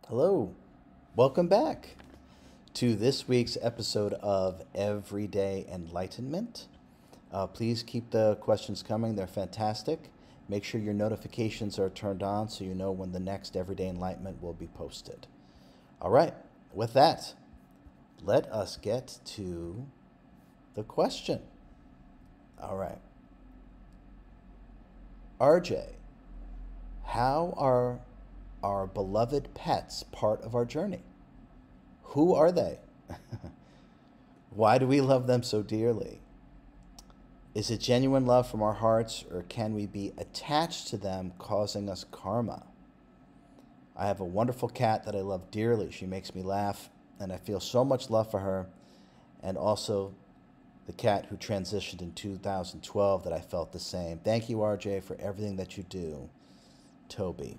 Hello, welcome back to this week's episode of Everyday Enlightenment. Please keep the questions coming, they're fantastic. Make sure your notifications are turned on so you know when the next Everyday Enlightenment will be posted. All right, with that, let us get to the question. All right, RJ, how are our beloved pets part of our journey? Who are they? Why do we love them so dearly? Is it genuine love from our hearts, or can we be attached to them, causing us karma? I have a wonderful cat that I love dearly. She makes me laugh, and I feel so much love for her, and also the cat who transitioned in 2012 that I felt the same. Thank you, RJ, for everything that you do. Toby.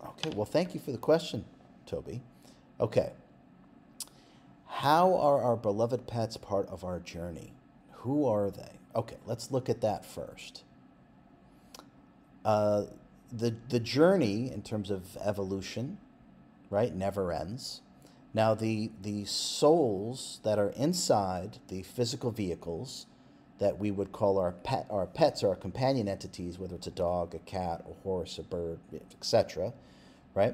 Okay, well, thank you for the question, Toby. Okay. How are our beloved pets part of our journey? Who are they? Okay, let's look at that first. Uh, the journey in terms of evolution, right, never ends. Now the souls that are inside the physical vehicles that we would call our pets or our companion entities, whether it's a dog, a cat, a horse, a bird, etc., right?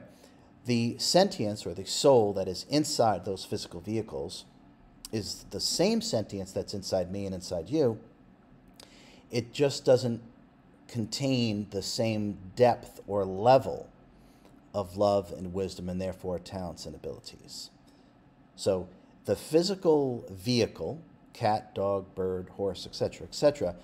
The sentience or the soul that is inside those physical vehicles is the same sentience that's inside me and inside you. It just doesn't contain the same depth or level of love and wisdom and therefore talents and abilities. So the physical vehicle, cat, dog, bird, horse, etc.,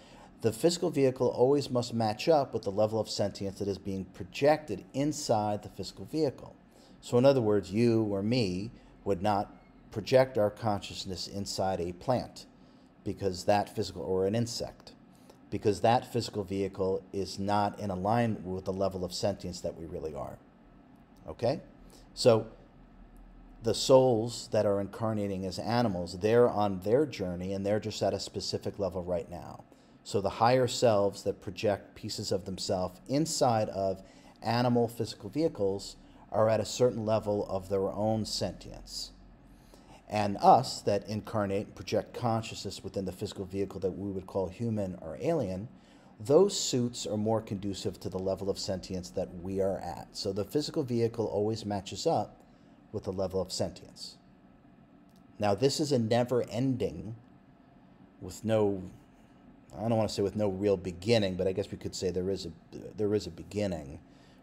the physical vehicle always must match up with the level of sentience that is being projected inside the physical vehicle. So in other words, you or me would not project our consciousness inside a plant because that physical, or an insect, because that physical vehicle is not in alignment with the level of sentience that we really are. Okay? So the souls that are incarnating as animals, they're on their journey and they're just at a specific level right now. So the higher selves that project pieces of themselves inside of animal physical vehicles are at a certain level of their own sentience. And us that incarnate and project consciousness within the physical vehicle that we would call human or alien, those suits are more conducive to the level of sentience that we are at. So the physical vehicle always matches up with the level of sentience. Now this is a never ending with no, I don't want to say with no real beginning, but I guess we could say there is a beginning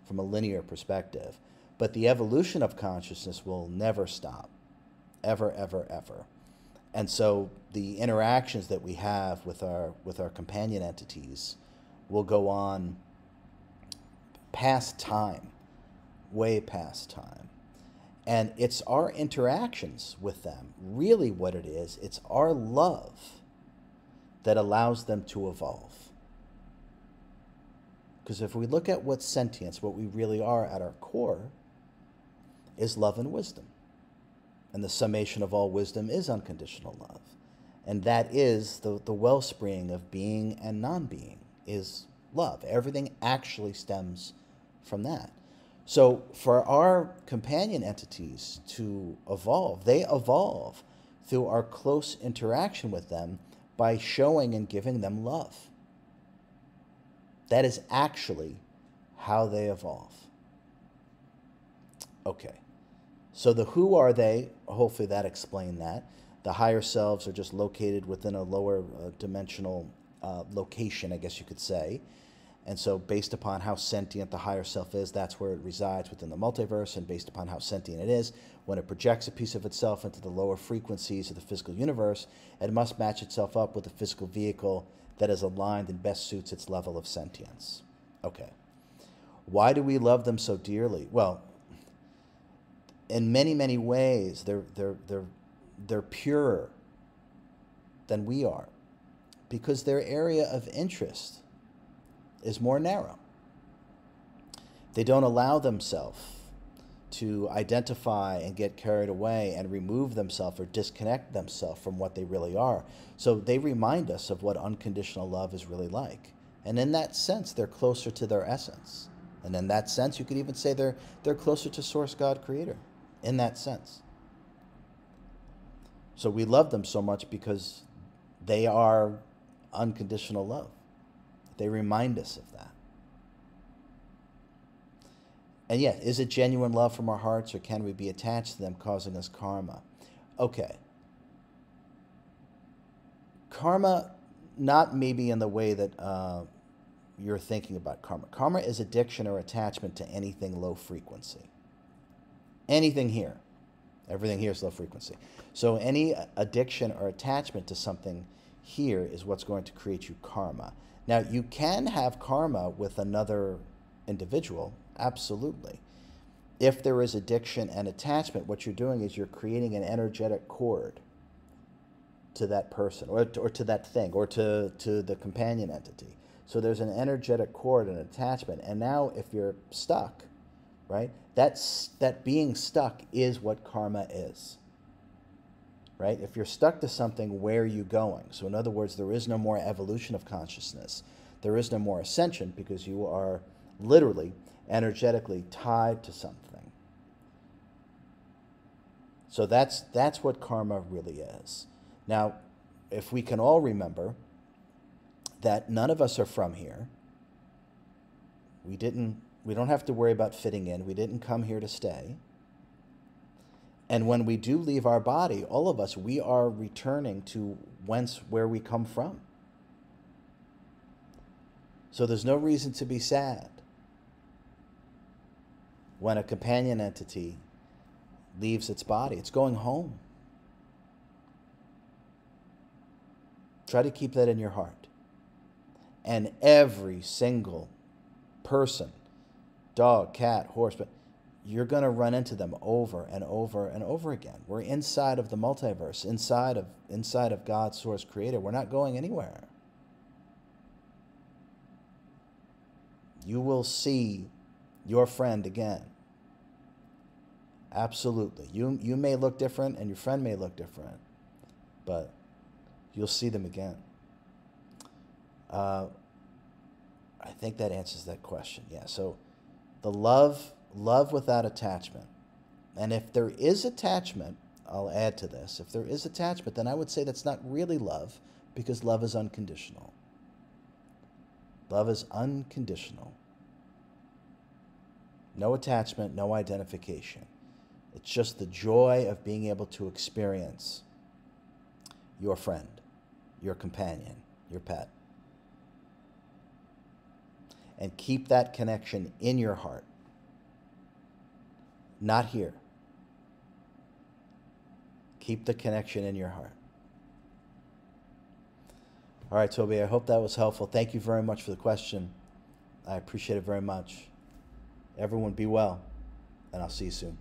from a linear perspective. But the evolution of consciousness will never stop, ever, ever, ever. And so the interactions that we have with our companion entities will go on past time, way past time. And it's our interactions with them, really what it is, it's our love that allows them to evolve. Because if we look at what sentience, what we really are at our core, is love and wisdom. And the summation of all wisdom is unconditional love. And that is the wellspring of being and non-being, is love. Everything actually stems from that. So for our companion entities to evolve, they evolve through our close interaction with them by showing and giving them love. That is actually how they evolve. Okay. So the who are they, hopefully that explained that. The higher selves are just located within a lower dimensional location, I guess you could say. And so based upon how sentient the higher self is, that's where it resides within the multiverse. And based upon how sentient it is, when it projects a piece of itself into the lower frequencies of the physical universe, it must match itself up with the physical vehicle that is aligned and best suits its level of sentience. Okay. Why do we love them so dearly? Well, in many, many ways, they're purer than we are because their area of interest is more narrow. They don't allow themselves to identify and get carried away and remove themselves or disconnect themselves from what they really are. So they remind us of what unconditional love is really like. And in that sense, they're closer to their essence. And in that sense, you could even say they're closer to Source God Creator, in that sense. So we love them so much because they are unconditional love. They remind us of that. And yet, is it genuine love from our hearts, or can we be attached to them, causing us karma? Okay. Karma, not maybe in the way that you're thinking about karma. Karma is addiction or attachment to anything low frequency. Anything here. Everything here is low frequency. So any addiction or attachment to something here is what's going to create you karma. Now, you can have karma with another individual, absolutely. If there is addiction and attachment, what you're doing is you're creating an energetic cord to that person, or to that thing, or to the companion entity. So there's an energetic cord and attachment. And now if you're stuck, right, that being stuck is what karma is. Right? If you're stuck to something, where are you going? So in other words, there is no more evolution of consciousness. There is no more ascension, because you are literally, energetically tied to something. So that's what karma really is. Now, if we can all remember that none of us are from here, we don't have to worry about fitting in. We didn't come here to stay. And when we do leave our body, all of us, we are returning to where we come from. So there's no reason to be sad when a companion entity leaves its body. It's going home. Try to keep that in your heart. And every single person, dog, cat, horse, but you're going to run into them over and over and over again. We're inside of the multiverse, inside of God's Source Creator. We're not going anywhere. You will see your friend again. Absolutely. You may look different and your friend may look different, but you'll see them again. I think that answers that question. Yeah, so the love without attachment. And if there is attachment, I'll add to this. If there is attachment, then I would say that's not really love, because love is unconditional. Love is unconditional. No attachment, no identification. It's just the joy of being able to experience your friend, your companion, your pet. And keep that connection in your heart. Not here. Keep the connection in your heart. All right, Toby, I hope that was helpful. Thank you very much for the question. I appreciate it very much. Everyone be well, and I'll see you soon.